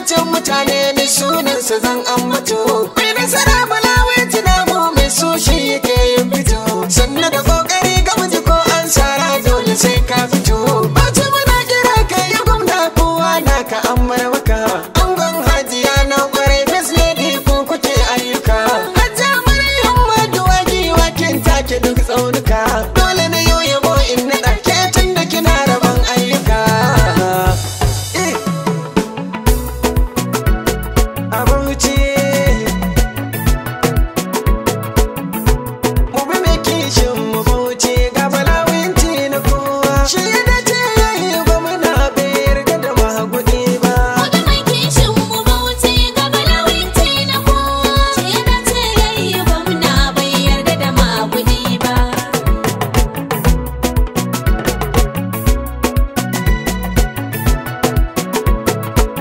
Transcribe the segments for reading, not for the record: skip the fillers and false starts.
zancen mutane ni sunansa zan ambato. Mai nasara Balawin tunamu mai so shi yake yin fito. Sannu da kokari ga miji ko an sara dole sai ka fito. Bauchi muna kira ka yi gwamna kowa naka an marmaka. Angon hajiya na kwarai Miss Lady ko kuke ayyuka. Hajja Maryam Maduwa giwa kin take duk tsaunuka. Dole na yau yabo in naɗa ke tun da kina rabon ayyuka. A Bauchi mu bi mai kishin mu Bauchi ga Balawin na kowa. Shi da ce yayi gwamna bai yarda da mahagudi ba. Wani mai kishin mu Bauchi ga Balawin na kowa. Shi da ce yayi gwamna bai yarda da magudi ba.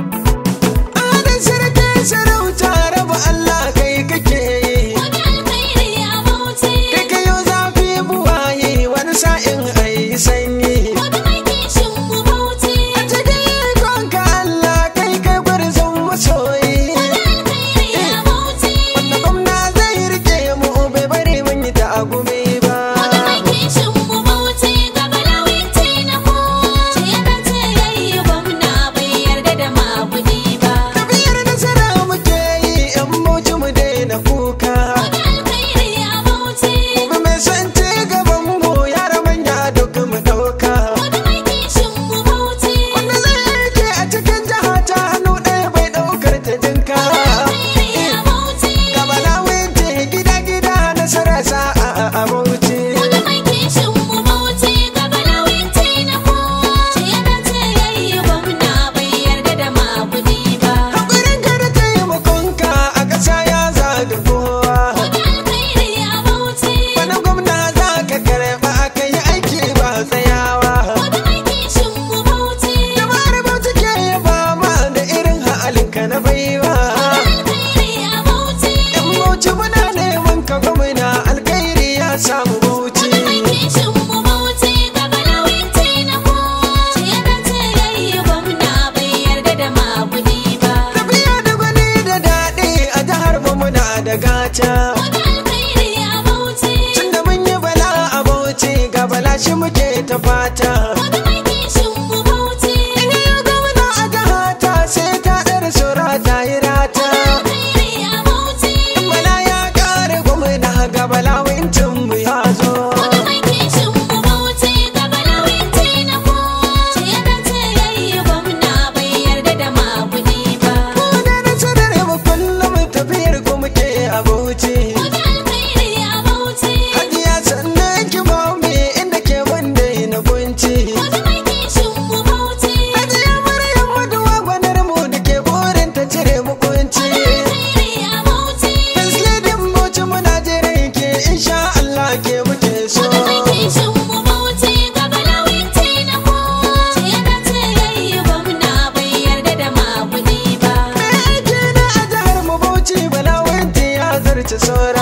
Adon sarkin sarauta raba Allah kai kake yi. Wani alkhairi a Bauchi. Kai kayo zafi buwaye wani sa'in ayi sanyi. Wani mai kishin mu Bauchi. A cikin ikonka Allah kai kai gwarzon masoyi. Wani alkhairi a Bauchi. Wanda gwamna zai rike mu bai bari mun yi ta'agumi ba. Wani mai kishin mu Bauchi ga Balawin na kowa. Shi da ce yayi gwamna bai yarda da magudi ba. Tafiyar nasara muke yi yan Bauchi mu daina kuka. Wani alkhairi a Bauchi. Mu mai son ci gaban mu yara manya duk mu ɗauka. Wani mai kishin mu Bauchi. Wanda zai aike a cikin jiha ta hannu ɗaya bai ɗaukar ta jinka. Alkhairi a Bauchi. Ga Balawin gida-gida nasara sa'a a Bauchi. Wani mai kishin mu Bauchi ga Balawin na kowa. Shi da ce yayi gwamna bai yarda da magudi ba. Hakurin ka da taimakonka a ƙasa ya zaga kowa. Wani alkhairi a Bauchi. Wani gwamna za ka karɓa ka yi aiki ba tsayawa. Wani mai kishin mu Bauchi. Jama'ar Bauchi ke yaba ma da irin halinka na baiwa. Alkhairi a Bauchi. In Bauchi muna neman ka gwamna alkhairi ya samu Bauchi. Wani mai kishin mu Bauchi ga Balawin na kowa. Shi da ce yayi gwamna bai yarda da magudi ba. Tafiya da gwani da daɗi a jihar mu muna da gata. Wani alkhairi a Bauchi. Tunda mun yi bala a Bauchi ga bala shi muke ta fata. Wani mai kishin mu Bauchi. In yi gwamna a jihata sai ta ɗara sura ta yi rata. Alkhairi a Bauchi. Bala ya ƙara gwamna ga Balawin mu ya zo. Wani mai kishin mu Bauchi ga Balawin na kowa. Shi da ce yayi gwamna bai yarda da magudi ba. Mu da nasarar mu kullum tafiyar ku muke a Bauchi. Wani alkhairi a Bauchi. Hajiya sannan ki ba mu inda ke mun daina kunci. Wani mai kishin mu Bauchi. Hajiya Maryam Maduwa gwanar mu da ke burin ta cire mu kunci. Alkhairi a Bauchi. Tasledin Bauchi muna jiran ke insha Allah ke muke so. Wani mai kishin mu Bauchi ga Balawin na kowa. Shi da ce yayi gwamna bai yarda da magudi ba. Me ake na a jihar mu Bauchi Balawin ya zarce saura.